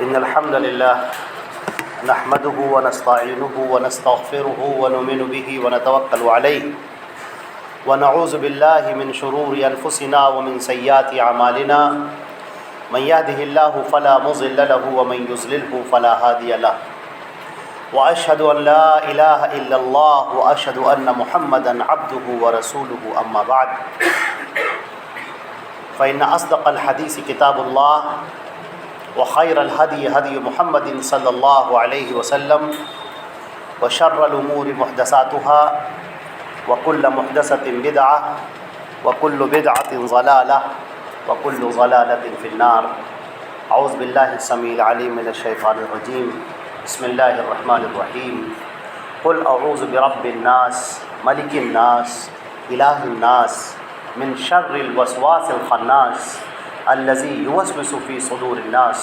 إن الحمد لله نحمده ونستعينه ونستغفره ونؤمن به ونتوكل عليه ونعوذ بالله من شرور أنفسنا ومن سيئات أعمالنا من يهده الله فلا مضل له ومن يضلله فلا هادي له وأشهد أن لا إله إلا الله وأشهد أن محمدا عبده ورسوله أما بعد فإن أصدق الحديث كتاب الله وخير الهدي هدي محمد صلى الله عليه وسلم وشر الأمور محدثاتها وكل محدثة بدعة وكل بدعة ضلالة وكل ضلالة في النار. أعوذ بالله السميع العليم من الشيطان الرجيم. بسم الله الرحمن الرحيم. قل أعوذ برب الناس ملك الناس إله الناس من شر الوسواس الخناس الذي يوسوس في صدور الناس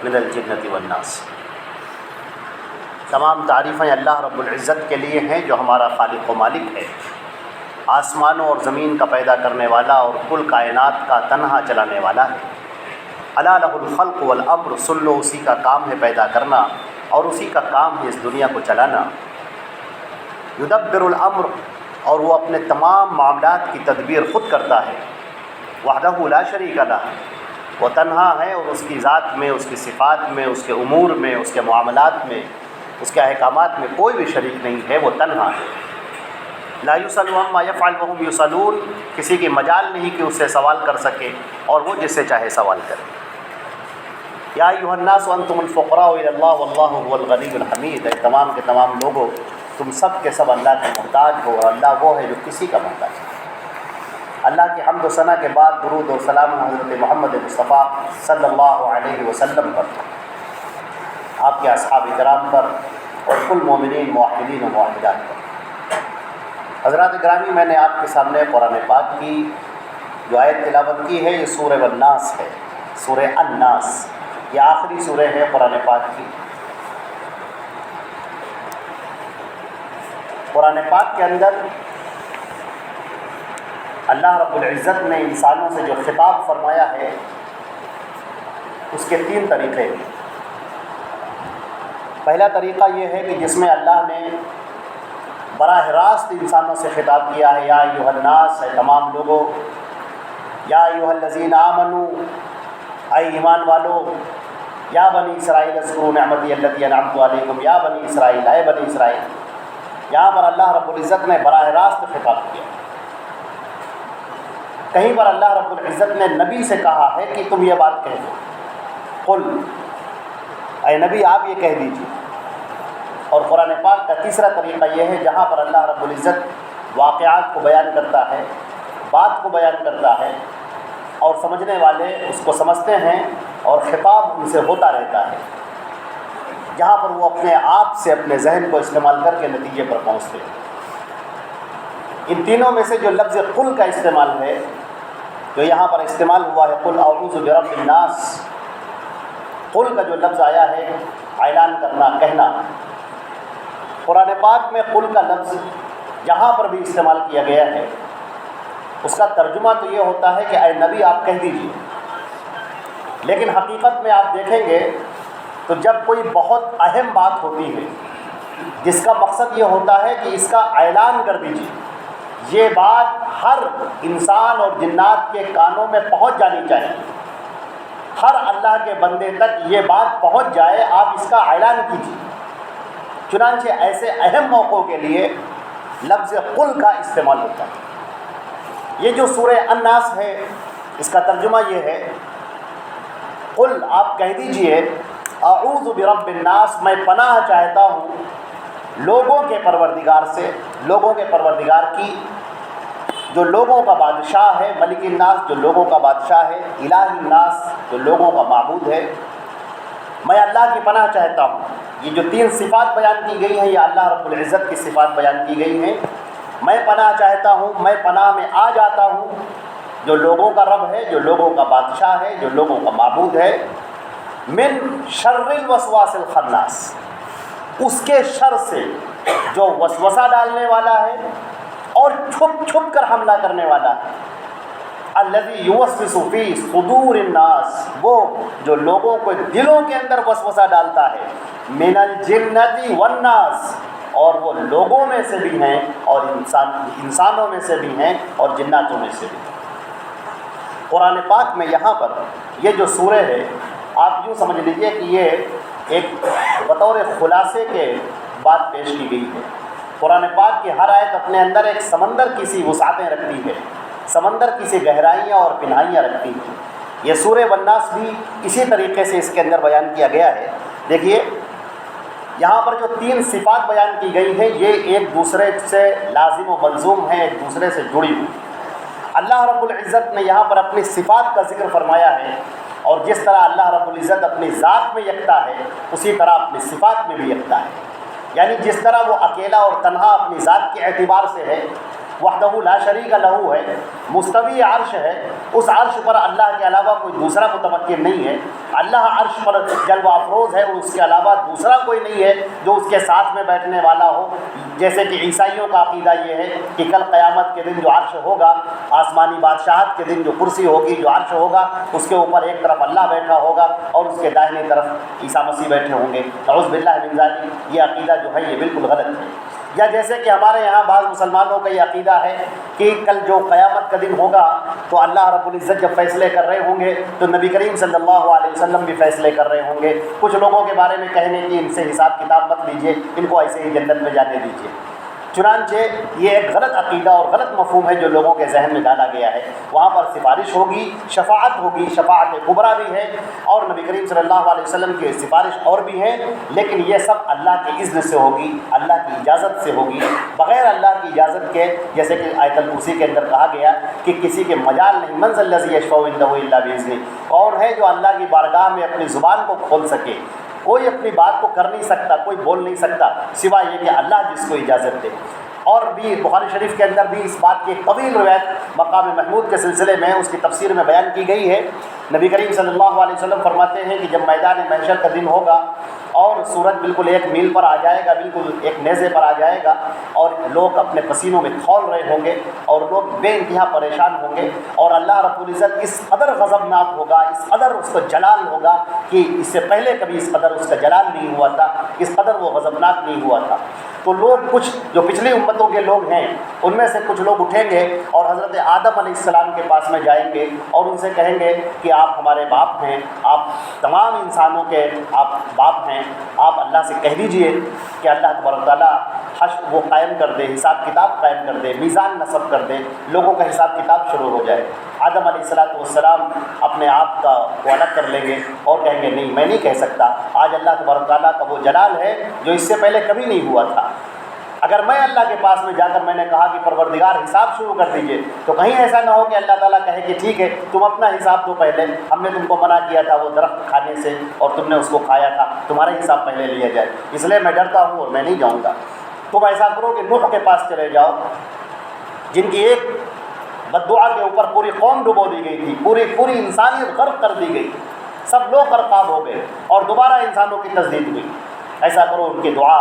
من الجنة والناس. تمام تعریفیں اللہ رب العزت کے لیے ہیں جو ہمارا خالق و مالک ہے، آسمانوں اور زمین کا پیدا کرنے والا اور کل کائنات کا تنہا چلانے والا ہے. الا لہ الخلق والامر، سن لو اسی کا کام ہے پیدا کرنا اور اسی کا کام ہے اس دنیا کو چلانا. یدبر الامر، اور وہ اپنے تمام معاملات کی تدبیر خود کرتا ہے. وحدہ لا شریک لہ، وہ تنہا ہے اور اس کی ذات میں، اس کی صفات میں، اس کے امور میں، اس کے معاملات میں، اس کے احکامات میں کوئی بھی شریک نہیں ہے، وہ تنہا ہے. لا یسأل عما یفعل وهم یسألون، کسی کی مجال نہیں کہ اس سے سوال کر سکے اور وہ جس سے چاہے سوال کرے. یا ایھا الناس انتم الفقراء الی اللہ واللہ هو الغنی الحمید، اے تمام کے تمام لوگوں تم سب کے سب اللہ کے محتاج ہو اور اللہ وہ ہے جو کسی کا محتاج ہے. اللہ کی حمد و ثنا کے بعد درود و سلام حضرت محمد مصطفیٰ صلی اللہ علیہ وسلم پر، آپ کے اصحاب کرام پر اور کل مومنین موحدین و موحدات پر. حضرات گرامی، میں نے آپ کے سامنے قرآن پاک کی جو آیت تلاوت کی ہے یہ سورہ الناس ہے، سورہ الناس. یہ آخری سورہ ہے قرآن پاک کی. قرآن پاک کے اندر اللہ رب العزت نے انسانوں سے جو خطاب فرمایا ہے اس کے 3 طریقے ہیں. پہلا طریقہ یہ ہے کہ جس میں اللہ نے براہ راست انسانوں سے خطاب کیا ہے، یا ایھا الناس، اے تمام لوگوں، یا ایھا الذین آمنوا، اے ایمان والو، یا بنی اسرائیل اذکروا نعمتی التی انعمت علیکم، یا بنی اسرائیل، اے بنی اسرائیل. یہاں پر اللہ رب العزت نے براہ راست خطاب کیا. کہیں پر اللہ رب العزت نے نبی سے کہا ہے کہ تم یہ بات کہہ دو، قل، اے نبی آپ یہ کہہ دیجیے. اور قرآن پاک کا تیسرا طریقہ یہ ہے جہاں پر اللہ رب العزت واقعات کو بیان کرتا ہے، بات کو بیان کرتا ہے اور سمجھنے والے اس کو سمجھتے ہیں اور خطاب ان سے ہوتا رہتا ہے، جہاں پر وہ اپنے آپ سے اپنے ذہن کو استعمال کر کے نتیجے پر پہنچتے ہیں. ان تینوں میں سے جو لفظ قل کا استعمال ہے، جو یہاں پر استعمال ہوا ہے، قل اعوذ برب الناس، قل کا جو لفظ آیا ہے اعلان کرنا، کہنا. قرآن پاک میں قل کا لفظ جہاں پر بھی استعمال کیا گیا ہے اس کا ترجمہ تو یہ ہوتا ہے کہ اے نبی آپ کہہ دیجیے. لیکن حقیقت میں آپ دیکھیں گے تو جب کوئی بہت اہم بات ہوتی ہے جس کا مقصد یہ ہوتا ہے کہ اس کا اعلان کر دیجیے، یہ بات ہر انسان اور جنات کے کانوں میں پہنچ جانی چاہیے، ہر اللہ کے بندے تک یہ بات پہنچ جائے، آپ اس کا اعلان کیجیے. چنانچہ ایسے اہم موقعوں کے لیے لفظ قل کا استعمال ہوتا ہے. یہ جو سورہ الناس ہے اس کا ترجمہ یہ ہے، قل آپ کہہ دیجئے، اعوذ برب الناس، میں پناہ چاہتا ہوں لوگوں کے پروردگار سے، لوگوں کے پروردگار کی، جو لوگوں کا بادشاہ ہے، ملک الناس جو لوگوں کا بادشاہ ہے، الہ الناس جو لوگوں کا معبود ہے. میں اللہ کی پناہ چاہتا ہوں. یہ جو 3 صفات بیان کی گئی ہیں یہ اللہ رب العزت کی صفات بیان کی گئی ہیں. میں پناہ چاہتا ہوں، میں پناہ میں آ جاتا ہوں جو لوگوں کا رب ہے، جو لوگوں کا بادشاہ ہے، جو لوگوں کا معبود ہے. من شر الوسواس الخناس، اس کے شر سے جو وسوسہ ڈالنے والا ہے اور چھپ چھپ کر حملہ کرنے والا ہے. الذی یوسوس فی صدور الناس، وہ جو لوگوں کو دلوں کے اندر وسوسہ ڈالتا ہے، من الجنۃ والناس، اور وہ لوگوں میں سے بھی ہیں اور انسانوں میں سے بھی ہیں اور جناتوں میں سے بھی ہیں۔ قرآن پاک میں یہاں پر یہ جو سورہ ہے، آپ یوں سمجھ لیجئے کہ یہ ایک بطور خلاصے کے بات پیش کی گئی ہے۔ قرآن پاک کی ہر آیت اپنے اندر ایک سمندر کی سی وسعتیں رکھتی ہے، سمندر کی سی گہرائیاں اور پنہائیاں رکھتی ہیں۔ یہ سورہ والناس بھی اسی طریقے سے اس کے اندر بیان کیا گیا ہے۔ دیکھیے یہاں پر جو 3 صفات بیان کی گئی ہیں، یہ ایک دوسرے سے لازم و ملزوم ہیں، ایک دوسرے سے جڑی ہوئی۔ اللہ رب العزت نے یہاں پر اپنی صفات کا ذکر فرمایا ہے، اور جس طرح اللہ رب العزت اپنی ذات میں یکتا ہے، اسی طرح اپنی صفات میں بھی یکتا ہے۔ یعنی جس طرح وہ اکیلا اور تنہا اپنی ذات کے اعتبار سے ہے، وحدہ لا شریک لہ ہے، مستوی عرش ہے، اس عرش پر اللہ کے علاوہ کوئی دوسرا متمکن نہیں ہے۔ اللہ عرش پر جلوہ افروز ہے، اور اس کے علاوہ دوسرا کوئی نہیں ہے جو اس کے ساتھ میں بیٹھنے والا ہو۔ جیسے کہ عیسائیوں کا عقیدہ یہ ہے کہ کل قیامت کے دن جو عرش ہوگا، آسمانی بادشاہت کے دن جو کرسی ہوگی، جو عرش ہوگا، اس کے اوپر ایک طرف اللہ بیٹھا ہوگا اور اس کے داہنی طرف عیسیٰ مسیح بیٹھے ہوں گے۔ نعوذ باللہ من ذالک، یہ عقیدہ جو ہے یہ بالکل غلط ہے۔ یا جیسے کہ ہمارے یہاں بعض مسلمانوں کا یہ عقیدہ ہے کہ کل جو قیامت کا دن ہوگا تو اللہ رب العزت جب فیصلے کر رہے ہوں گے تو نبی کریم صلی اللہ علیہ وسلم بھی فیصلے کر رہے ہوں گے۔ کچھ لوگوں کے بارے میں کہنے کہ ان سے حساب کتاب مت لیجیے، ان کو ایسے ہی جنت میں جانے دیجیے۔ چنانچہ یہ ایک غلط عقیدہ اور غلط مفہوم ہے جو لوگوں کے ذہن میں ڈالا گیا ہے۔ وہاں پر سفارش ہوگی، شفاعت ہوگی، شفاعت کبریٰ بھی ہے، اور نبی کریم صلی اللہ علیہ وسلم کی سفارش اور بھی ہے، لیکن یہ سب اللہ کے اذن سے ہوگی، اللہ کی اجازت سے ہوگی، بغیر اللہ کی اجازت کے۔ جیسے کہ آیت الکرسی کے اندر کہا گیا کہ کسی کے مجال نہیں، من ذا الذی یشفع عنده الا باذنہ، کون ہے جو اللہ کی بارگاہ میں اپنی زبان کو کھول سکے؟ کوئی اپنی بات کو کر نہیں سکتا، کوئی بول نہیں سکتا سوائے یہ کہ اللہ جس کو اجازت دے۔ اور بھی بخاری شریف کے اندر بھی اس بات کی ایک طویل روایت مقام محمود کے سلسلے میں اس کی تفسیر میں بیان کی گئی ہے۔ نبی کریم صلی اللہ علیہ وسلم فرماتے ہیں کہ جب میدان محشر کا دن ہوگا اور سورج بالکل 1 میل پر آ جائے گا، بالکل ایک نیزے پر آ جائے گا، اور لوگ اپنے پسینوں میں کھول رہے ہوں گے اور لوگ بے انتہا پریشان ہوں گے، اور اللہ رب العزت اس قدر غضبناک ہوگا، اس قدر اس کا جلال ہوگا کہ اس سے پہلے کبھی اس قدر اس کا جلال نہیں ہوا تھا، اس قدر وہ غضبناک نہیں ہوا تھا۔ تو لوگ کچھ جو پچھلی امتوں کے لوگ ہیں ان میں سے کچھ لوگ اٹھیں گے اور حضرت آدم علیہ السلام کے پاس میں جائیں گے اور ان سے کہیں گے کہ آپ ہمارے باپ ہیں، آپ تمام انسانوں کے آپ باپ ہیں، آپ اللہ سے کہہ دیجئے کہ اللہ تبارک تعالیٰ حشر وہ قائم کر دے، حساب کتاب قائم کر دے، میزان نصب کر دے، لوگوں کا حساب کتاب شروع ہو جائے۔ آدم علیہ السلام اپنے آپ کا وہ الگ کر لیں گے اور کہیں گے نہیں، میں نہیں کہہ سکتا، آج اللہ تبارک تعالیٰ کا وہ جلال ہے جو اس سے پہلے کبھی نہیں ہوا تھا۔ اگر میں اللہ کے پاس میں جا کر میں نے کہا کہ پروردگار حساب شروع کر دیجئے، تو کہیں ایسا نہ ہو کہ اللہ تعالیٰ کہے کہ ٹھیک ہے تم اپنا حساب دو پہلے، ہم نے تم کو منع کیا تھا وہ درخت کھانے سے اور تم نے اس کو کھایا تھا، تمہارا حساب پہلے لیا جائے، اس لیے میں ڈرتا ہوں اور میں نہیں جاؤں گا۔ تم ایسا کرو کہ نوح کے پاس چلے جاؤ، جن کی ایک بددعا کے اوپر پوری قوم ڈبو دی گئی تھی، پوری انسانیت غرق کر دی گئی، سب لوگ غرقاب ہو گئے اور دوبارہ انسانوں کی تجدید ہوئی۔ ایسا کرو ان کی دعا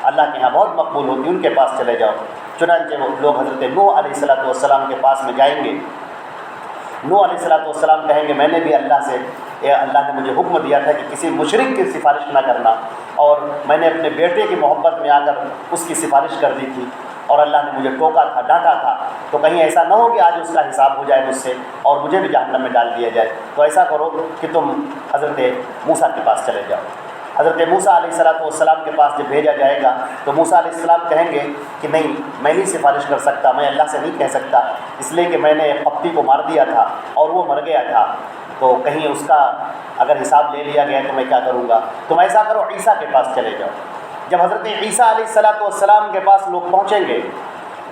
اللہ کے ہاں بہت مقبول ہوتی، ان کے پاس چلے جاؤ۔ چنانچہ وہ لوگ حضرت نوح علیہ السلام کے پاس میں جائیں گے۔ نوح علیہ السلام کہیں گے میں نے بھی اللہ سے، اللہ نے مجھے حکم دیا تھا کہ کسی مشرک کی سفارش نہ کرنا، اور میں نے اپنے بیٹے کی محبت میں آ کر اس کی سفارش کر دی تھی اور اللہ نے مجھے ٹوکا تھا، ڈانٹا تھا، تو کہیں ایسا نہ ہو کہ آج اس کا حساب ہو جائے مجھ سے اور مجھے بھی جہنم میں ڈال دیا جائے۔ تو ایسا کرو کہ تم حضرت موسیٰ کے پاس چلے جاؤ۔ حضرت موسیٰ علیہ السلام کے پاس جب بھیجا جائے گا تو موسیٰ علیہ السلام کہیں گے کہ نہیں، میں نہیں سفارش کر سکتا، میں اللہ سے نہیں کہہ سکتا، اس لیے کہ میں نے قبطی کو مار دیا تھا اور وہ مر گیا تھا، تو کہیں اس کا اگر حساب لے لیا گیا تو میں کیا کروں گا۔ تم ایسا کرو عیسیٰ کے پاس چلے جاؤ۔ جب حضرت عیسیٰ علیہ السلام کے پاس لوگ پہنچیں گے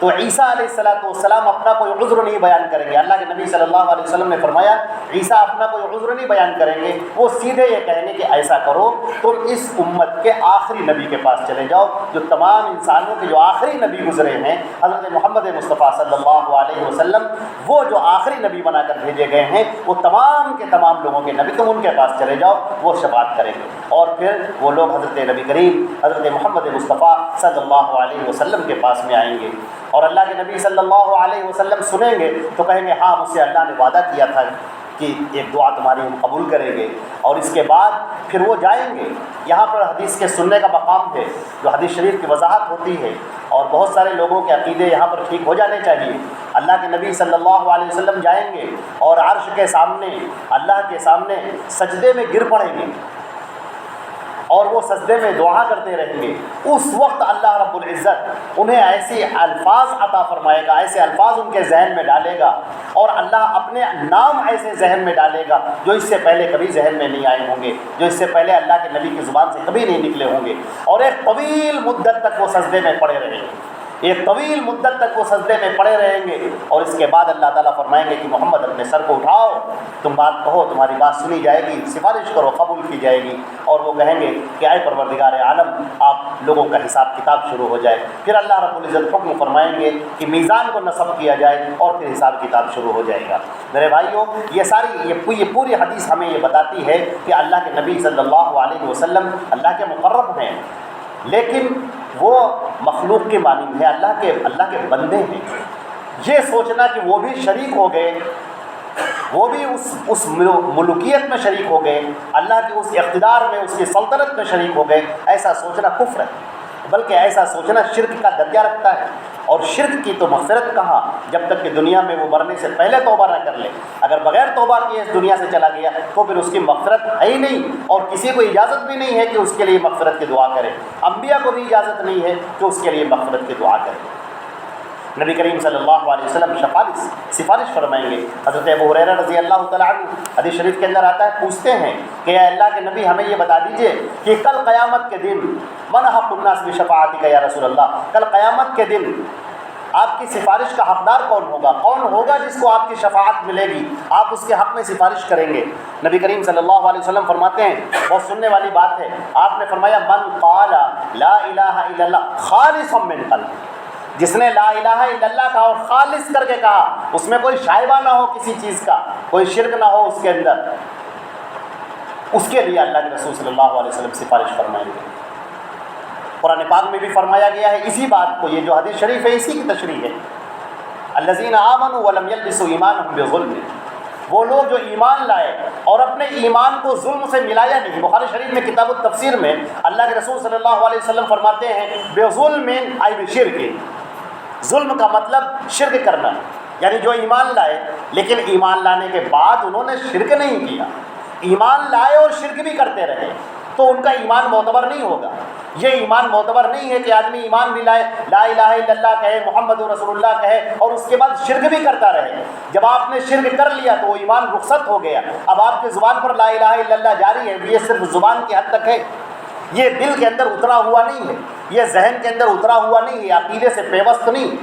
تو عیسیٰ علیہ السلام اپنا کوئی عذر نہیں بیان کریں گے۔ اللہ کے نبی صلی اللہ علیہ وسلم نے فرمایا عیسیٰ اپنا کوئی عذر نہیں بیان کریں گے، وہ سیدھے یہ کہیں گے کہ ایسا کرو تم اس امت کے آخری نبی کے پاس چلے جاؤ، جو تمام انسانوں کے جو آخری نبی گزرے ہیں حضرت محمد مصطفیٰ صلی اللہ علیہ وسلم، وہ جو آخری نبی بنا کر بھیجے گئے ہیں، وہ تمام کے تمام لوگوں کے نبی، تم ان کے پاس چلے جاؤ، وہ شفاعت کریں گے۔ اور پھر وہ لوگ حضرت نبی کریم حضرت محمد مصطفیٰ صلی اللہ علیہ وسلم کے پاس میں آئیں گے اور اللہ کے نبی صلی اللہ علیہ وسلم سنیں گے تو کہیں گے ہاں مجھ سے اللہ نے وعدہ کیا تھا کہ ایک دعا تمہاری ہم قبول کریں گے، اور اس کے بعد پھر وہ جائیں گے۔ یہاں پر حدیث کے سننے کا مقام ہے، جو حدیث شریف کی وضاحت ہوتی ہے، اور بہت سارے لوگوں کے عقیدے یہاں پر ٹھیک ہو جانے چاہیے۔ اللہ کے نبی صلی اللہ علیہ وسلم جائیں گے اور عرش کے سامنے، اللہ کے سامنے سجدے میں گر پڑیں گے، اور وہ سجدے میں دعا کرتے رہیں گے۔ اس وقت اللہ رب العزت انہیں ایسے الفاظ عطا فرمائے گا، ایسے الفاظ ان کے ذہن میں ڈالے گا، اور اللہ اپنے نام ایسے ذہن میں ڈالے گا جو اس سے پہلے کبھی ذہن میں نہیں آئے ہوں گے، جو اس سے پہلے اللہ کے نبی کی زبان سے کبھی نہیں نکلے ہوں گے، اور ایک طویل مدت تک وہ سجدے میں پڑے رہیں گے، ایک طویل مدت تک وہ سجدے میں پڑے رہیں گے، اور اس کے بعد اللہ تعالیٰ فرمائیں گے کہ محمد اپنے سر کو اٹھاؤ، تم بات کہو، تمہاری بات سنی جائے گی، سفارش کرو، قبول کی جائے گی۔ اور وہ کہیں گے کہ اے پروردگار عالم، آپ لوگوں کا حساب کتاب شروع ہو جائے۔ پھر اللہ رب العزت حکم فرمائیں گے کہ میزان کو نصب کیا جائے، اور پھر حساب کتاب شروع ہو جائے گا۔ میرے بھائیوں، یہ پوری حدیث ہمیں یہ بتاتی ہے کہ اللہ کے نبی صلی اللہ علیہ وسلم اللہ کے مقرب ہیں، لیکن وہ مخلوق کے مانند ہیں، اللہ کے بندے ہیں۔ یہ سوچنا کہ وہ بھی شریک ہو گئے، وہ بھی اس ملوکیت میں شریک ہو گئے، اللہ کے اس اقتدار میں، اس کی سلطنت میں شریک ہو گئے، ایسا سوچنا کفر ہے، بلکہ ایسا سوچنا شرک کا درجہ رکھتا ہے۔ اور شرک کی تو مغفرت کہاں، جب تک کہ دنیا میں وہ مرنے سے پہلے توبہ نہ کر لے۔ اگر بغیر توبہ کیے اس دنیا سے چلا گیا تو پھر اس کی مغفرت ہے ہی نہیں، اور کسی کو اجازت بھی نہیں ہے کہ اس کے لیے مغفرت کی دعا کرے۔ انبیاء کو بھی اجازت نہیں ہے کہ اس کے لیے مغفرت کی دعا کرے۔ نبی کریم صلی اللہ علیہ وسلم سفارش فرمائیں گے۔ حضرت ابو ہریرہ رضی اللہ تعالیٰ عنہ حدیث شریف کے اندر آتا ہے، پوچھتے ہیں کہ اے اللہ کے نبی، ہمیں یہ بتا دیجئے کہ کل قیامت کے دن من حق الناس بشفاعتک یا رسول اللہ، کل قیامت کے دن آپ کی سفارش کا حقدار کون ہوگا؟ کون ہوگا جس کو آپ کی شفاعت ملے گی، آپ اس کے حق میں سفارش کریں گے؟ نبی کریم صلی اللہ علیہ وسلم فرماتے ہیں، بہت سننے والی بات ہے، آپ نے فرمایا من قال لا الہ الا اللہ خالصا من قلب، جس نے لا الہ الا اللہ کہا اور خالص کر کے کہا، اس میں کوئی شائبہ نہ ہو کسی چیز کا، کوئی شرک نہ ہو اس کے اندر، اس کے لیے اللہ کے رسول صلی اللہ علیہ وسلم سفارش فرمائیں گے۔ قرآن پاک میں بھی فرمایا گیا ہے اسی بات کو، یہ جو حدیث شریف ہے اسی کی تشریح ہے، الذین آمنوا ولم یلبسوا ایمانہم بظلم، وہ لوگ جو ایمان لائے اور اپنے ایمان کو ظلم سے ملایا نہیں۔ بخاری شریف میں کتاب التفسیر میں اللہ کے رسول صلی اللہ علیہ وسلم فرماتے ہیں بظلم ای بشرک، ظلم کا مطلب شرک کرنا، یعنی جو ایمان لائے لیکن ایمان لانے کے بعد انہوں نے شرک نہیں کیا، ایمان لائے اور شرک بھی کرتے رہے، تو ان کا ایمان معتبر نہیں ہوگا۔ یہ ایمان معتبر نہیں ہے کہ آدمی ایمان بھی لائے، لا الہ الا اللہ کہے، محمد رسول اللہ کہے، اور اس کے بعد شرک بھی کرتا رہے۔ جب آپ نے شرک کر لیا تو وہ ایمان رخصت ہو گیا، اب آپ کی زبان پر لا الہ الا اللہ جاری ہے، یہ صرف زبان کی حد تک ہے، یہ دل کے اندر اترا ہوا نہیں ہے، یہ ذہن کے اندر اترا ہوا نہیں ہے، عقیدے سے پیوست نہیں۔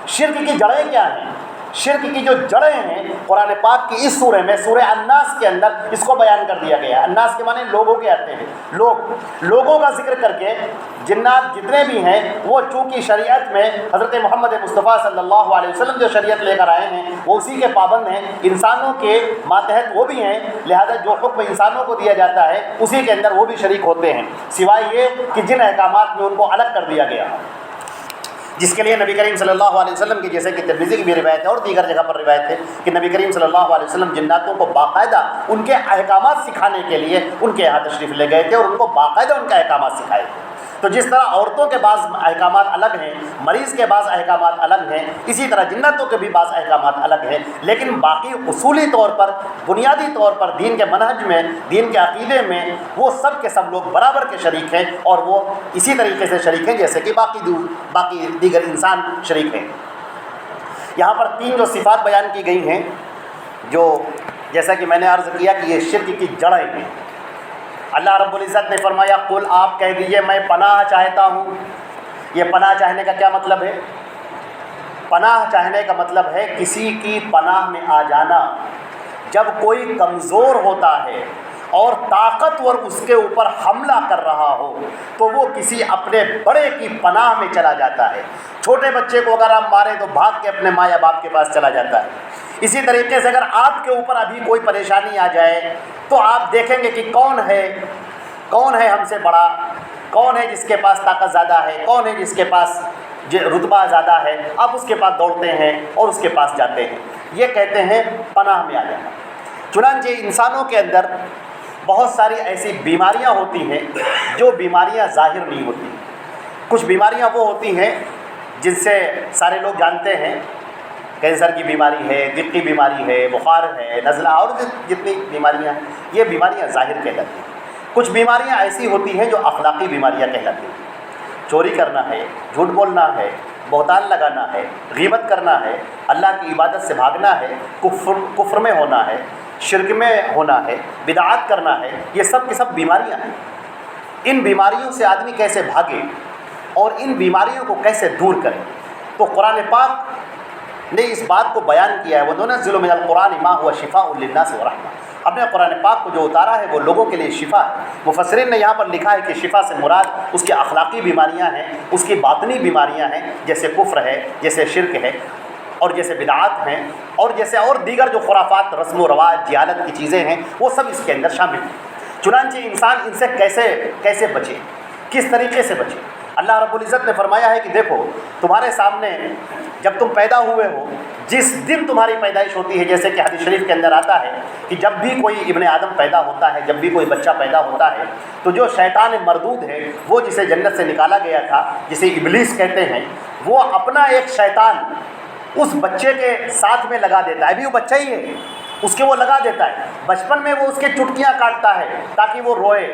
شرک کی جڑیں کیا ہیں؟ شرک کی جو جڑیں ہیں قرآن پاک کی اس سورہ میں، سورہ الناس کے اندر اس کو بیان کر دیا گیا ہے۔ الناس کے معنی لوگوں کے آتے ہیں، لوگوں کا ذکر کر کے جنات جتنے بھی ہیں وہ چونکہ شریعت میں حضرت محمد مصطفیٰ صلی اللہ علیہ وسلم جو شریعت لے کر آئے ہیں وہ اسی کے پابند ہیں، انسانوں کے ماتحت وہ بھی ہیں، لہذا جو حکم انسانوں کو دیا جاتا ہے اسی کے اندر وہ بھی شریک ہوتے ہیں، سوائے یہ کہ جن احکامات میں ان کو الگ کر دیا گیا، جس کے لیے نبی کریم صلی اللہ علیہ وسلم کی، جیسے کہ ترمذی کی بھی روایت ہے اور دیگر جگہ پر روایت ہے کہ نبی کریم صلی اللہ علیہ وسلم جناتوں کو باقاعدہ ان کے احکامات سکھانے کے لیے ان کے یہاں تشریف لے گئے تھے اور ان کو باقاعدہ ان کے احکامات سکھائے تھے۔ تو جس طرح عورتوں کے بعض احکامات الگ ہیں، مریض کے بعض احکامات الگ ہیں، اسی طرح جنتوں کے بھی بعض احکامات الگ ہیں، لیکن باقی اصولی طور پر، بنیادی طور پر دین کے منہج میں، دین کے عقیدے میں وہ سب کے سب لوگ برابر کے شریک ہیں، اور وہ اسی طریقے سے شریک ہیں جیسے کہ باقی دیگر انسان شریک ہیں۔ یہاں پر 3 جو صفات بیان کی گئی ہیں، جو جیسا کہ میں نے عرض کیا کہ یہ شرک کی جڑیں ہیں۔ اللہ رب العزت نے فرمایا قل، آپ کہہ دیجئے میں پناہ چاہتا ہوں۔ یہ پناہ چاہنے کا کیا مطلب ہے؟ پناہ چاہنے کا مطلب ہے کسی کی پناہ میں آ جانا۔ جب کوئی کمزور ہوتا ہے اور طاقتور اس کے اوپر حملہ کر رہا ہو تو وہ کسی اپنے بڑے کی پناہ میں چلا جاتا ہے۔ چھوٹے بچے کو اگر آپ ماریں تو بھاگ کے اپنے ماں یا باپ کے پاس چلا جاتا ہے۔ اسی طریقے سے اگر آپ کے اوپر ابھی کوئی پریشانی آ جائے تو آپ دیکھیں گے کہ کون ہے ہم سے بڑا، کون ہے جس کے پاس طاقت زیادہ ہے، کون ہے جس کے پاس رتبہ زیادہ ہے، آپ اس کے پاس دوڑتے ہیں اور اس کے پاس جاتے ہیں، یہ کہتے ہیں پناہ میں آ جانا۔ چنانچہ انسانوں کے اندر بہت ساری ایسی بیماریاں ہوتی ہیں جو بیماریاں ظاہر نہیں ہوتی۔ کچھ بیماریاں وہ ہوتی ہیں جن سے سارے لوگ جانتے ہیں، کینسر کی بیماری ہے، دل کی بیماری ہے، بخار ہے، نزلہ اور جتنی بیماریاں ہیں، یہ بیماریاں ظاہر کہلاتی ہیں۔ کچھ بیماریاں ایسی ہوتی ہیں جو اخلاقی بیماریاں کہلاتی ہیں۔ چوری کرنا ہے، جھوٹ بولنا ہے، بہتان لگانا ہے، غیبت کرنا ہے، اللہ کی عبادت سے بھاگنا ہے، کفر میں ہونا ہے، شرک میں ہونا ہے، بدعات کرنا ہے، یہ سب کی سب بیماریاں ہیں۔ ان بیماریوں سے آدمی کیسے بھاگے اور ان بیماریوں کو کیسے دور کرے، تو قرآن پاک نے اس بات کو بیان کیا ہے، وَنُنَزِّلُ مِنَ الْقُرْآنِ مَا هُوَ شِفَاءٌ لِلنَّاسِ وَرَحْمَةٌ۔ ہم نے قرآن پاک کو جو اتارا ہے وہ لوگوں کے لیے شفا ہے۔ مفسرین نے یہاں پر لکھا ہے کہ شفا سے مراد اس کی اخلاقی بیماریاں ہیں، اس کی باطنی بیماریاں ہیں، جیسے کفر ہے، جیسے شرک ہے، اور جیسے بدعات ہیں، اور جیسے اور دیگر جو خرافات، رسم و رواج، جہالت کی چیزیں ہیں، وہ سب اس کے اندر شامل ہیں۔ چنانچہ انسان ان سے کیسے بچے، کس طریقے سے بچے؟ اللہ رب العزت نے فرمایا ہے کہ دیکھو تمہارے سامنے جب تم پیدا ہوئے ہو، جس دن تمہاری پیدائش ہوتی ہے، جیسے کہ حدیث شریف کے اندر آتا ہے کہ جب بھی کوئی ابن آدم پیدا ہوتا ہے، جب بھی کوئی بچہ پیدا ہوتا ہے، تو جو شیطان مردود ہے، وہ جسے جنت سے نکالا گیا تھا، جسے ابلیس کہتے ہیں، وہ اپنا ایک شیطان اس بچے کے ساتھ میں لگا دیتا ہے، ابھی وہ بچہ ہی ہے، اس کے وہ لگا دیتا ہے، بچپن میں وہ اس کے چٹکیاں کاٹتا ہے تاکہ وہ روئے،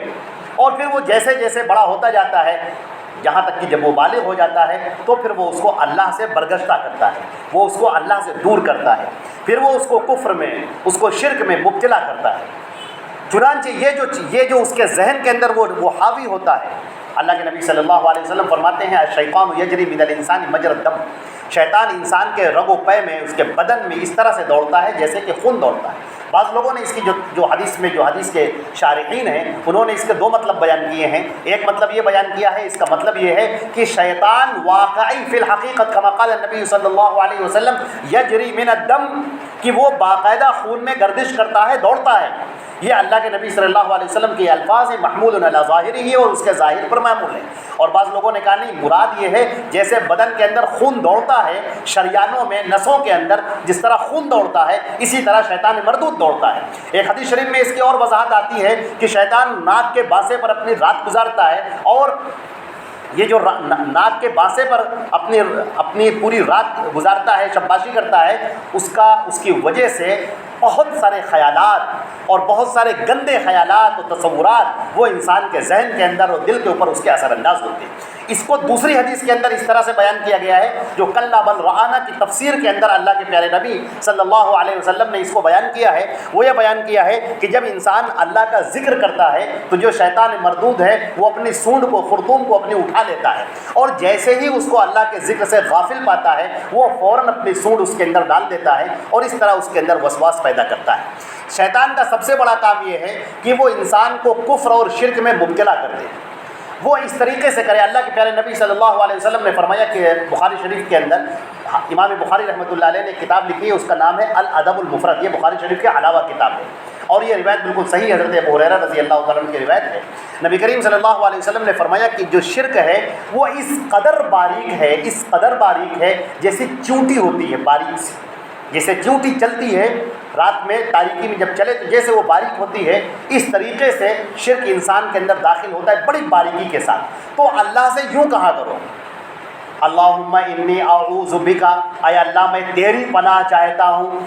اور پھر وہ جیسے جیسے بڑا ہوتا جاتا ہے، یہاں تک کہ جب وہ بالغ ہو جاتا ہے تو پھر وہ اس کو اللہ سے برگشتہ کرتا ہے، وہ اس کو اللہ سے دور کرتا ہے، پھر وہ اس کو کفر میں، اس کو شرک میں مبتلا کرتا ہے۔ چنانچہ یہ جو اس کے ذہن کے اندر وہ حاوی ہوتا ہے، اللہ کے نبی صلی اللہ علیہ وسلم فرماتے ہیں الشیطان یجری من الانسان مجری الدم، شیطان انسان کے رگ و پے میں، اس کے بدن میں اس طرح سے دوڑتا ہے جیسے کہ خون دوڑتا ہے۔ بعض لوگوں نے اس کی جو حدیث کے شارحین ہیں، انہوں نے اس کے دو مطلب بیان کیے ہیں۔ ایک مطلب یہ بیان کیا ہے، اس کا مطلب یہ ہے کہ شیطان واقعی فی الحقیقت کما قال النبی صلی اللہ علیہ وسلم یجری من الدم، کہ وہ باقاعدہ خون میں گردش کرتا ہے، دوڑتا ہے۔ یہ اللہ کے نبی صلی اللہ علیہ وسلم کے الفاظ ہیں، محمول علی ظاہرہ، اور اس کے ظاہر پر معمول ہے۔ اور بعض لوگوں نے کہا نہیں، مراد یہ ہے جیسے بدن کے اندر خون دوڑتا ہے، شریانوں میں، نسوں کے اندر جس طرح خون دوڑتا ہے، اسی طرح شیطان مردود دوڑتا ہے۔ ایک حدیث شریف میں اس کی اور وضاحت آتی ہے کہ شیطان ناک کے باسے پر اپنی رات گزارتا ہے، اور یہ جو ناک کے باسے پر اپنی پوری رات گزارتا ہے، شباشی کرتا ہے، اس کی وجہ سے بہت سارے خیالات اور بہت سارے گندے خیالات اور تصورات وہ انسان کے ذہن کے اندر اور دل کے اوپر اس کے اثر انداز ہوتے ہیں۔ اس کو دوسری حدیث کے اندر اس طرح سے بیان کیا گیا ہے، جو کلا بل رعانہ کی تفسیر کے اندر اللہ کے پیارے نبی صلی اللہ علیہ وسلم نے اس کو بیان کیا ہے۔ وہ یہ بیان کیا ہے کہ جب انسان اللہ کا ذکر کرتا ہے تو جو شیطان مردود ہے وہ اپنی سونڈ کو، خرطوم کو اپنی اٹھا لیتا ہے، اور جیسے ہی اس کو اللہ کے ذکر سے غافل پاتا ہے وہ فوراً اپنی سونڈ اس کے اندر ڈال دیتا ہے، اور اس طرح اس کے اندر وسواس پیدا کرتا ہے۔ شیطان کا سب سے بڑا کام یہ ہے کہ وہ انسان کو کفر اور شرک میں مبتلا کر دے، وہ اس طریقے سے کرے۔ اللہ کے پیارے نبی صلی اللہ علیہ وسلم نے فرمایا کہ بخاری شریف کے اندر امام بخاری رحمۃ اللہ علیہ نے کتاب لکھی ہے، اس کا نام ہے الادب المفرد، یہ بخاری شریف کے علاوہ کتاب ہے، اور یہ روایت بالکل صحیح حضرت ابو ہریرہ رضی اللہ تعالیٰ عنہ کی روایت ہے۔ نبی کریم صلی اللہ علیہ وسلم نے فرمایا کہ جو شرک ہے وہ اس قدر باریک ہے جیسے چونٹی ہوتی ہے، باریک سی، جیسے چونٹی چلتی ہے رات میں تاریکی میں جب چلے تو جیسے وہ باریک ہوتی ہے، اس طریقے سے شرک انسان کے اندر داخل ہوتا ہے بڑی باریکی کے ساتھ۔ تو اللہ سے یوں کہا کرو، اللہم انی اعوذ بک، اے اللہ میں تیری پناہ چاہتا ہوں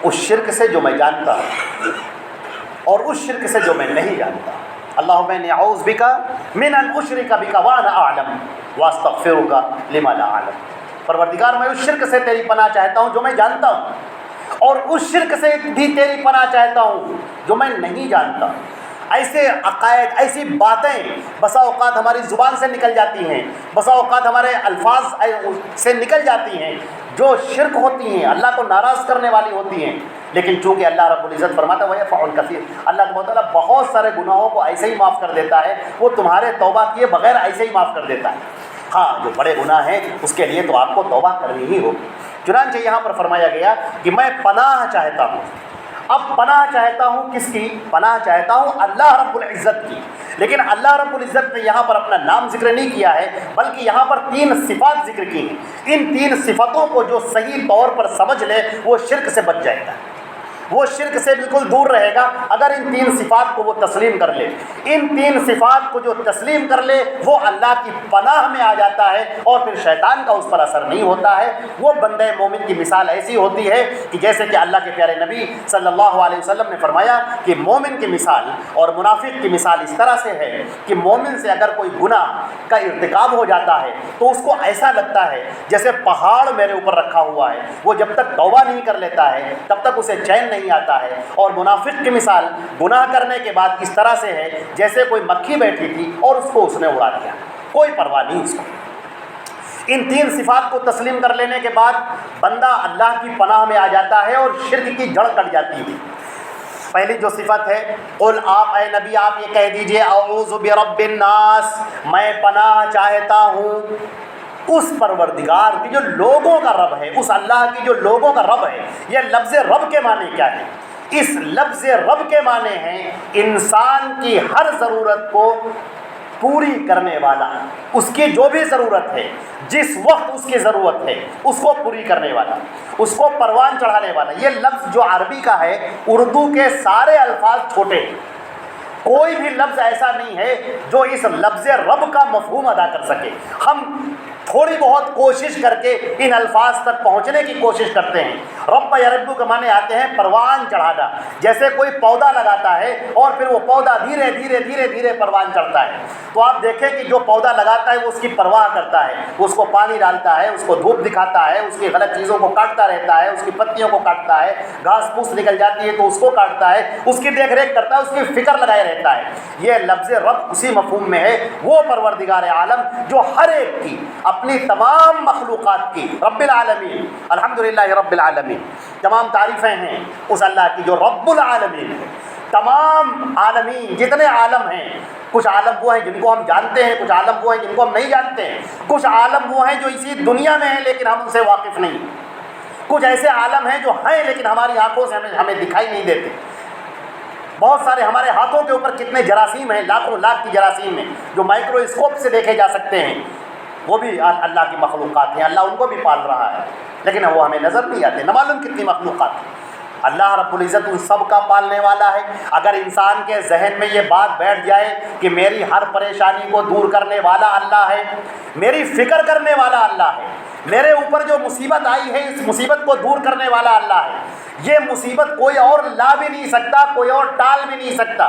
اس شرک سے جو میں جانتا ہوں اور اس شرک سے جو میں نہیں جانتا۔ اللہم انی اعوذ بک من ان اشرک بک وانا اعلم واستغفرک لما لا اعلم۔ پروردگار میں اس شرک سے تیری پناہ چاہتا ہوں جو میں جانتا ہوں، اور اس شرک سے بھی تیری پناہ چاہتا ہوں جو میں نہیں جانتا۔ ایسے عقائد، ایسی باتیں بسا اوقات ہماری زبان سے نکل جاتی ہیں، بسا اوقات ہمارے الفاظ سے نکل جاتی ہیں جو شرک ہوتی ہیں، اللہ کو ناراض کرنے والی ہوتی ہیں، لیکن چونکہ اللہ رب العزت فرماتا ہے وَيَعْفُو عَنْ كَثِيرٍ، اللہ تبارک و تعالیٰ بہت سارے گناہوں کو ایسے ہی معاف کر دیتا ہے، وہ تمہارے توبہ کیے بغیر ایسے ہی معاف کر دیتا ہے۔ ہاں جو بڑے گناہ ہیں اس کے لیے تو آپ کو توبہ کرنی ہی ہوگی۔ چنانچہ یہاں پر فرمایا گیا کہ میں پناہ چاہتا ہوں اب پناہ چاہتا ہوں کس کی؟ پناہ چاہتا ہوں اللہ رب العزت کی. لیکن اللہ رب العزت نے یہاں پر اپنا نام ذکر نہیں کیا ہے، بلکہ یہاں پر 3 صفات ذکر کی ہیں. ان 3 صفتوں کو جو صحیح طور پر سمجھ لے وہ شرک سے بچ جائے گا، وہ شرک سے بالکل دور رہے گا اگر ان 3 صفات کو وہ تسلیم کر لے. ان 3 صفات کو جو تسلیم کر لے وہ اللہ کی پناہ میں آ جاتا ہے اور پھر شیطان کا اس پر اثر نہیں ہوتا ہے. وہ بندہ مومن کی مثال ایسی ہوتی ہے کہ جیسے کہ اللہ کے پیارے نبی صلی اللہ علیہ وسلم نے فرمایا کہ مومن کی مثال اور منافق کی مثال اس طرح سے ہے کہ مومن سے اگر کوئی گناہ کا ارتکاب ہو جاتا ہے تو اس کو ایسا لگتا ہے جیسے پہاڑ میرے اوپر رکھا ہوا ہے، وہ جب تک توبہ نہیں کر لیتا ہے تب تک اسے چین نہیں آتا ہے. اور منافق کی مثال گناہ کرنے کے بعد اس طرح سے ہے جیسے کوئی مکھی بیٹھی تھی اور اس کو اس نے اڑا دیا، کوئی پرواہ نہیں اس کو. ان 3 صفات کو تسلیم کر لینے کے بعد بندہ اللہ کی پناہ میں آ جاتا ہے اور شرک کی جڑ کٹ جاتی ہے. پہلی جو صفت ہے، قل آپ اے نبی آپ یہ کہہ دیجئے اعوذ برب الناس، میں پناہ چاہتا ہوں اس پروردگار کی جو لوگوں کا رب ہے، اس اللہ کی جو لوگوں کا رب ہے. یہ لفظ رب کے معنی کیا ہے؟ اس لفظ رب کے معنی ہیں انسان کی ہر ضرورت کو پوری کرنے والا، اس کی جو بھی ضرورت ہے، جس وقت اس کی ضرورت ہے اس کو پوری کرنے والا، اس کو پروان چڑھانے والا. یہ لفظ جو عربی کا ہے، اردو کے سارے الفاظ چھوٹے ہیں. کوئی بھی لفظ ایسا نہیں ہے جو اس لفظ رب کا مفہوم ادا کر سکے. ہم تھوڑی بہت کوشش کر کے ان الفاظ تک پہنچنے کی کوشش کرتے ہیں. رب یربو کے معنی آتے ہیں پروان چڑھانا. جیسے کوئی پودا لگاتا ہے اور پھر وہ پودا دھیرے دھیرے دھیرے دھیرے پروان چڑھتا ہے، تو آپ دیکھیں کہ جو پودا لگاتا ہے وہ اس کی پرواہ کرتا ہے، اس کو پانی ڈالتا ہے، اس کو دھوپ دکھاتا ہے، اس کی غلط چیزوں کو کاٹتا رہتا ہے، اس کی پتیوں کو کاٹتا ہے، گھاس پھوس نکل جاتی ہے تو اس کو کاٹتا ہے، اس کی دیکھ ریکھ کرتا ہے، اس کی فکر لگائے رہتا ہے. یہ لفظ رب اسی مفہوم میں ہے، وہ پروردگار عالم جو ہر ایک کی، اپنی تمام مخلوقات کی، رب العالمین، الحمدللہ رب العالمین، تمام تعریفیں ہیں اس اللہ کی جو رب العالمین ہے. تمام عالمین جتنے عالم ہیں، کچھ عالم وہ ہیں جن کو ہم جانتے ہیں، کچھ عالم وہ ہیں جن کو ہم نہیں جانتے ہیں، کچھ عالم وہ ہیں جو اسی دنیا میں ہیں لیکن ہم ان سے واقف نہیں، کچھ ایسے عالم ہیں جو ہیں لیکن ہماری آنکھوں سے ہمیں دکھائی نہیں دیتے. بہت سارے ہمارے ہاتھوں کے اوپر کتنے جراثیم ہیں، لاکھوں لاکھ کی جراثیم ہیں جو مائکرو اسکوپ سے دیکھے جا سکتے ہیں. وہ بھی اللہ کی مخلوقات ہیں، اللہ ان کو بھی پال رہا ہے لیکن وہ ہمیں نظر نہیں آتے. نہ معلوم کتنی مخلوقات ہیں. اللہ رب العزت ان سب کا پالنے والا ہے. اگر انسان کے ذہن میں یہ بات بیٹھ جائے کہ میری ہر پریشانی کو دور کرنے والا اللہ ہے، میری فکر کرنے والا اللہ ہے، میرے اوپر جو مصیبت آئی ہے اس مصیبت کو دور کرنے والا اللہ ہے، یہ مصیبت کوئی اور لا بھی نہیں سکتا، کوئی اور ٹال بھی نہیں سکتا،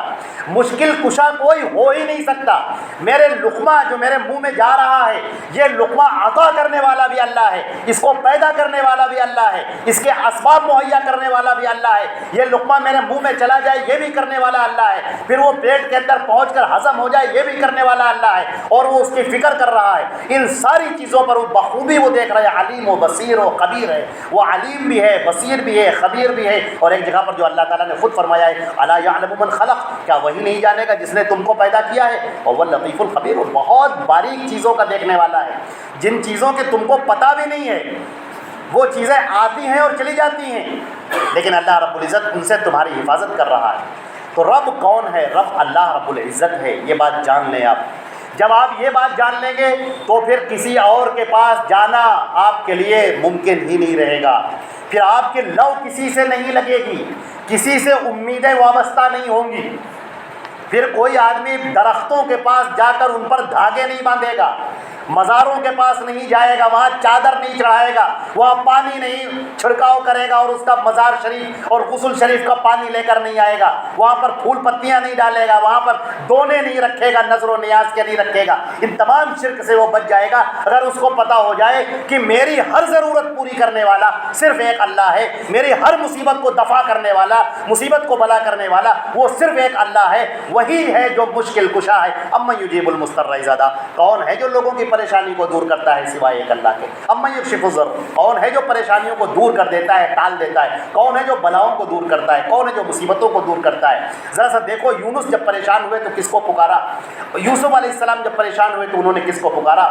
مشکل کشا کوئی ہو ہی نہیں سکتا. میرے لقمہ جو میرے منہ میں جا رہا ہے یہ لقمہ عطا کرنے والا بھی اللہ ہے، اس کو پیدا کرنے والا بھی اللہ ہے، اس کے اسباب مہیا کرنے والا بھی اللہ ہے. یہ لقمہ میرے منہ میں چلا جائے یہ بھی کرنے والا اللہ ہے، پھر وہ پیٹ کے اندر پہنچ کر ہضم ہو جائے یہ بھی کرنے والا اللہ ہے، اور وہ اس کی فکر کر رہا ہے. ان ساری چیزوں پر وہ بخوبی وہ دیکھ رہے ہیں. علیم و بصیر و خبیر ہے، وہ علیم بھی ہے، بصیر بھی ہے، خبیر بھی ہے. اور ایک جگہ پر جو اللہ تعالیٰ نے خود فرمایا ہے الا یعلم من خلق، کیا وہی نہیں جانے گا جس نے تم کو پیدا کیا ہے؟ اور وہ لطیف الخبیر، بہت باریک چیزوں کا دیکھنے والا ہے. جن چیزوں کے تم کو پتہ بھی نہیں ہے وہ چیزیں آتی ہیں اور چلی جاتی ہیں لیکن اللہ رب العزت ان سے تمہاری حفاظت کر رہا ہے. تو رب کون ہے؟ رب اللہ رب العزت ہے. یہ بات جان لیں آپ. جب آپ یہ بات جان لیں گے تو پھر کسی اور کے پاس جانا آپ کے لیے ممکن ہی نہیں رہے گا. پھر آپ کی لو کسی سے نہیں لگے گی، کسی سے امیدیں وابستہ نہیں ہوں گی. پھر کوئی آدمی درختوں کے پاس جا کر ان پر دھاگے نہیں باندھے گا، مزاروں کے پاس نہیں جائے گا، وہاں چادر نہیں چڑھائے گا، وہاں پانی نہیں چھڑکاؤ کرے گا اور اس کا مزار شریف اور غسل شریف کا پانی لے کر نہیں آئے گا، وہاں پر پھول پتیاں نہیں ڈالے گا، وہاں پر دونے نہیں رکھے گا، نظر و نیاز کے نہیں رکھے گا. ان تمام شرک سے وہ بچ جائے گا اگر اس کو پتہ ہو جائے کہ میری ہر ضرورت پوری کرنے والا صرف ایک اللہ ہے، میری ہر مصیبت کو دفع کرنے والا، مصیبت کو بلا کرنے والا وہ صرف ایک اللہ ہے. وہی ہے جو مشکل کشا ہے. امن یجیب المضطر اذا دعا، کون ہے جو لوگوں کی پریشانی کو دور کرتا ہے سوائے ایک اللہ کے؟ امن یکشف الضر، کون ہے جو پریشانیوں کو دور کر دیتا ہے، ٹال دیتا ہے؟ کون ہے جو بلاؤں کو دور کرتا ہے؟ کون ہے جو مصیبتوں کو دور کرتا ہے؟ ذرا سا دیکھو، یونس جب پریشان ہوئے تو کس کو پکارا؟ یوسف علیہ السلام جب پریشان ہوئے تو انہوں نے کس کو پکارا؟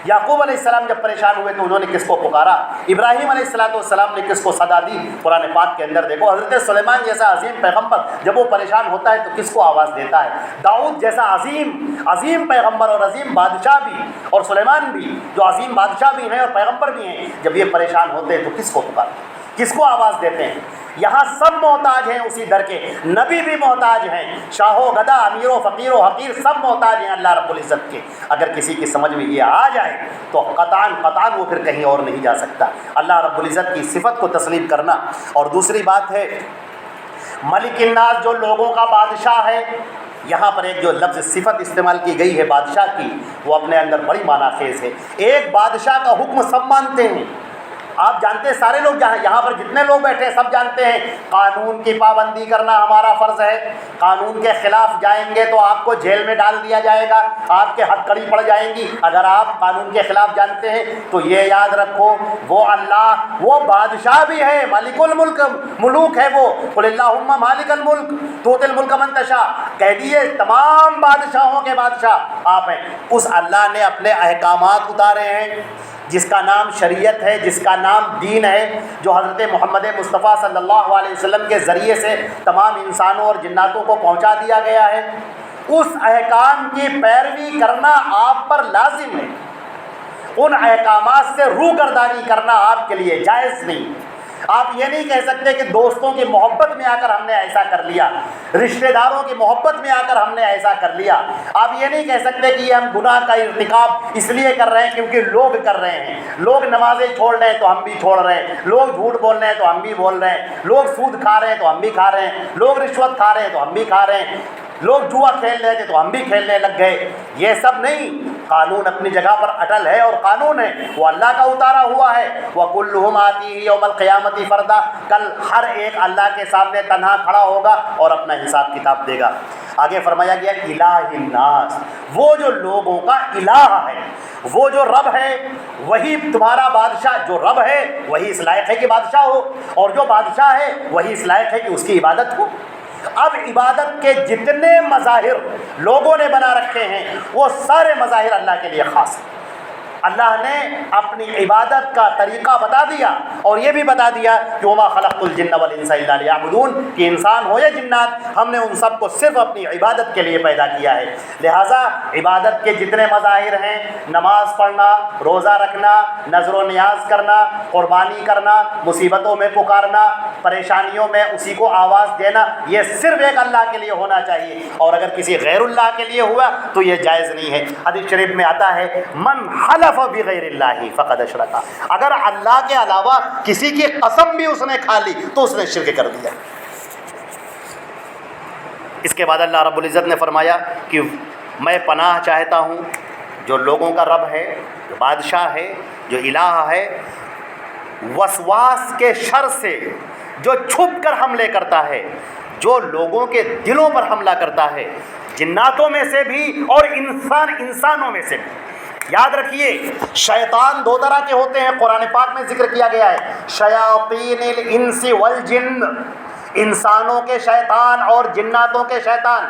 یعقوب علیہ السلام جب پریشان ہوئے تو انہوں نے کس کو پکارا؟ ابراہیم علیہ السلام نے کس کو صدا دی؟ قرآن پاک کے اندر دیکھو حضرت سلیمان جیسا عظیم پیغمبر جب وہ پریشان ہوتا ہے تو کس کو آواز دیتا ہے؟ داؤد جیسا عظیم پیغمبر اور عظیم بادشاہ بھی، اور سلیمان بھی جو عظیم بادشاہ بھی ہیں اور پیغمبر بھی ہیں، جب یہ پریشان ہوتے ہیں تو کس کو پکارتے ہیں، کس کو آواز دیتے ہیں؟ یہاں سب محتاج ہیں اسی در کے، نبی بھی محتاج ہیں، شاہ و گدا، امیر و فقیر و حقیر سب محتاج ہیں اللہ رب العزت کے۔ اگر کسی کی سمجھ میں یہ آ جائے تو قطعاً وہ پھر کہیں اور نہیں جا سکتا، اللہ رب العزت کی صفت کو تسلیم کرنا۔ اور دوسری بات ہے ملک الناس، جو لوگوں کا بادشاہ ہے۔ یہاں پر ایک جو لفظ صفت استعمال کی گئی ہے بادشاہ کی، وہ اپنے اندر بڑی معنی خیز ہے۔ ایک بادشاہ کا حکم سب مانتے ہیں، آپ جانتے ہیں، سارے لوگ یہاں پر جتنے لوگ بیٹھے ہیں سب جانتے ہیں قانون کی پابندی کرنا ہمارا فرض ہے۔ قانون کے خلاف جائیں گے تو آپ کو جیل میں ڈال دیا جائے گا، آپ کے ہتھکڑی پڑ جائیں گی اگر آپ قانون کے خلاف جانتے ہیں۔ تو یہ یاد رکھو وہ اللہ وہ بادشاہ بھی ہے، مالک الملک، ملوک ہے وہ۔ قل اللہم مالک الملک تؤتی الملک من تشاء، کہہ دیے تمام بادشاہوں کے بادشاہ آپ ہیں۔ اس اللہ نے اپنے احکامات اتارے ہیں جس کا نام شریعت ہے، جس کا نام دین ہے، جو حضرت محمد مصطفیٰ صلی اللہ علیہ وسلم کے ذریعے سے تمام انسانوں اور جناتوں کو پہنچا دیا گیا ہے۔ اس احکام کی پیروی کرنا آپ پر لازم ہے، ان احکامات سے روگردانی کرنا آپ کے لیے جائز نہیں۔ آپ یہ نہیں کہہ سکتے کہ دوستوں کی محبت میں آ کر ہم نے ایسا کر لیا، رشتہ داروں کی محبت میں آ کر ہم نے ایسا کر لیا۔ آپ یہ نہیں کہہ سکتے کہ یہ ہم گناہ کا ارتکاب اس لیے کر رہے ہیں کیونکہ لوگ کر رہے ہیں، لوگ نمازیں چھوڑ رہے ہیں تو ہم بھی چھوڑ رہے ہیں، لوگ جھوٹ بول رہے ہیں تو ہم بھی بول رہے ہیں، لوگ سود کھا رہے ہیں تو ہم بھی کھا رہے ہیں، لوگ رشوت کھا رہے ہیں تو ہم بھی کھا رہے ہیں، لوگ جوا کھیل رہے تھے تو ہم بھی کھیلنے لگ گئے۔ یہ سب نہیں، قانون اپنی جگہ پر اٹل ہے، اور قانون ہے وہ اللہ کا اتارا ہوا ہے۔ وَكُلُّهُمْ آتِيهِ يَوْمَ الْقِيَامَةِ فَرْدًا، کل ہر ایک اللہ کے سامنے تنہا کھڑا ہوگا اور اپنا حساب کتاب دے گا۔ آگے فرمایا گیا الہ الناس، وہ جو لوگوں کا الہ ہے، وہ جو رب ہے وہی تمہارا بادشاہ، جو رب ہے وہی اس لائق ہے کہ بادشاہ ہو، اور جو بادشاہ ہے وہی اس لائق ہے کہ اس کی عبادت ہو۔ اب عبادت کے جتنے مظاہر لوگوں نے بنا رکھے ہیں وہ سارے مظاہر اللہ کے لیے خاص ہیں۔ اللہ نے اپنی عبادت کا طریقہ بتا دیا اور یہ بھی بتا دیا کہ وما خلقت الجن والانس الا لیعبدون، کہ انسان ہو یا جنات ہم نے ان سب کو صرف اپنی عبادت کے لیے پیدا کیا ہے۔ لہٰذا عبادت کے جتنے مظاہر ہیں، نماز پڑھنا، روزہ رکھنا، نذر و نیاز کرنا، قربانی کرنا، مصیبتوں میں پکارنا، پریشانیوں میں اسی کو آواز دینا، یہ صرف ایک اللہ کے لیے ہونا چاہیے، اور اگر کسی غیر اللہ کے لیے ہوا تو یہ جائز نہیں ہے۔ حدیث شریف میں آتا ہے من حلف بغیر اللہ فقد اشرک، اگر اللہ کے علاوہ کسی کی قسم بھی اس نے کھا لی تو اس نے شرک کر دیا۔ اس کے بعد اللہ رب العزت نے فرمایا کہ میں پناہ چاہتا ہوں جو لوگوں کا رب ہے، جو بادشاہ ہے، جو الہ ہے، وسواس کے شر سے، جو چھپ کر حملے کرتا ہے، جو لوگوں کے دلوں پر حملہ کرتا ہے، جناتوں میں سے بھی اور انسانوں میں سے بھی۔ یاد رکھیے شیطان دو طرح کے ہوتے ہیں، قرآن پاک میں ذکر کیا گیا ہے، شیاطین الانس والجن، انسانوں کے شیطان اور جناتوں کے شیطان۔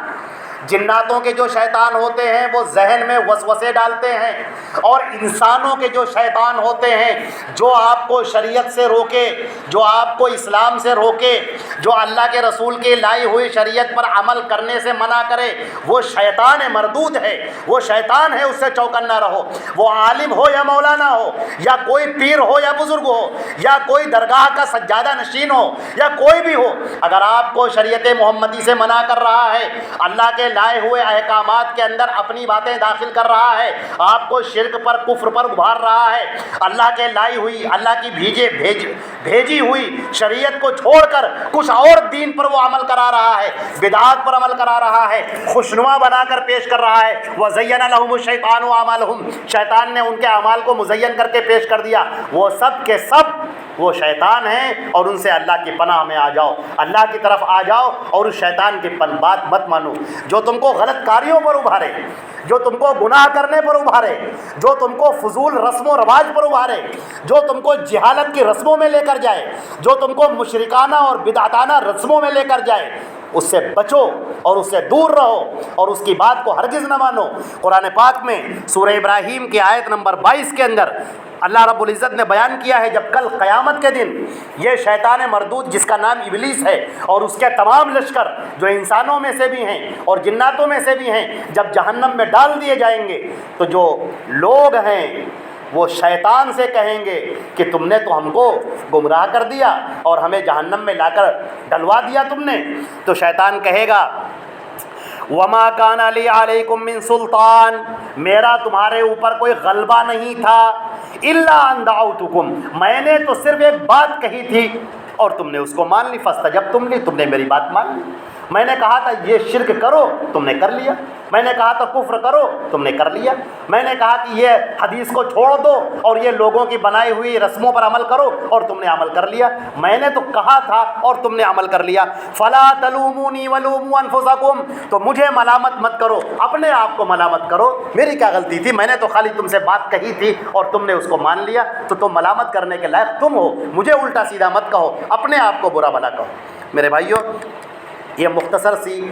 جناتوں کے جو شیطان ہوتے ہیں وہ ذہن میں وسوسے ڈالتے ہیں، اور انسانوں کے جو شیطان ہوتے ہیں جو آپ کو شریعت سے روکے، جو آپ کو اسلام سے روکے، جو اللہ کے رسول کی لائی ہوئی شریعت پر عمل کرنے سے منع کرے، وہ شیطان مردود ہے، وہ شیطان ہے، اس سے چوکنا رہو۔ وہ عالم ہو یا مولانا ہو، یا کوئی پیر ہو یا بزرگ ہو، یا کوئی درگاہ کا سجادہ نشین ہو، یا کوئی بھی ہو، اگر آپ کو شریعت محمدی سے منع کر رہا ہے، اللہ کے لائے ہوئے احکامات کے اندر اپنی باتیں داخل کر رہا ہے، آپ کو شرک پر کفر پر ابھار رہا ہے، اللہ کے لائی ہوئی، اللہ کی بھیجی ہوئی شریعت کو چھوڑ کر کچھ اور دین پر وہ عمل کرا رہا ہے، بدعات پر عمل کرا رہا ہے، خوشنما بنا کر پیش کر رہا ہے، وَزَيَّنَ لَهُمُ الشَّيْطَانُ أَعْمَالَهُمْ، شیطان نے ان کے اعمال کو مزین کر کے پیش کر دیا۔ وہ سب کے سب وہ شیطان ہیں، اور ان سے اللہ کی پناہ میں آ جاؤ، اللہ کی طرف آ جاؤ، اور اس شیطان کی بات مت مانو جو تم کو غلط کاریوں پر ابھارے، جو تم کو گناہ کرنے پر ابھارے، جو تم کو فضول رسم و رواج پر ابھارے، جو تم کو جہالت کی رسموں میں لے کر جائے، جو تم کو مشرکانہ اور بدعتانہ رسموں میں لے کر جائے، اس سے بچو اور اس سے دور رہو اور اس کی بات کو ہرگز نہ مانو۔ قرآن پاک میں سورہ ابراہیم کی آیت نمبر 22 کے اندر اللہ رب العزت نے بیان کیا ہے، جب کل قیامت کے دن یہ شیطان مردود جس کا نام ابلیس ہے اور اس کے تمام لشکر جو انسانوں میں سے بھی ہیں اور جناتوں میں سے بھی ہیں، جب جہنم میں ڈال دیے جائیں گے تو جو لوگ ہیں وہ شیطان سے کہیں گے کہ تم نے تو ہم کو گمراہ کر دیا اور ہمیں جہنم میں لا کر ڈلوا دیا تم نے۔ تو شیطان کہے گا وما کان علی علیکم من سلطان، میرا تمہارے اوپر کوئی غلبہ نہیں تھا، الا ان دعوتکم، میں نے تو صرف ایک بات کہی تھی اور تم نے اس کو مان لی، فاستجبتم لی، تم نے میری بات مان لی۔ میں نے کہا تھا یہ شرک کرو، تم نے کر لیا۔ میں نے کہا تھا کفر کرو، تم نے کر لیا۔ میں نے کہا کہ یہ حدیث کو چھوڑ دو اور یہ لوگوں کی بنائی ہوئی رسموں پر عمل کرو اور تم نے عمل کر لیا۔ میں نے تو کہا تھا اور تم نے عمل کر لیا۔ فلا تلومونی ولوموا انفسکم، تو مجھے ملامت مت کرو، اپنے آپ کو ملامت کرو، میری کیا غلطی تھی؟ میں نے تو خالی تم سے بات کہی تھی اور تم نے اس کو مان لیا، تو تم ملامت کرنے کے لائق تم ہو، مجھے الٹا سیدھا مت کہو، اپنے آپ کو برا بھلا کہو۔ میرے بھائیوں، یہ مختصر سی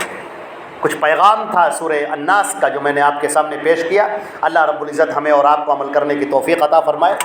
کچھ پیغام تھا سورہ الناس کا جو میں نے آپ کے سامنے پیش کیا۔ اللہ رب العزت ہمیں اور آپ کو عمل کرنے کی توفیق عطا فرمائے۔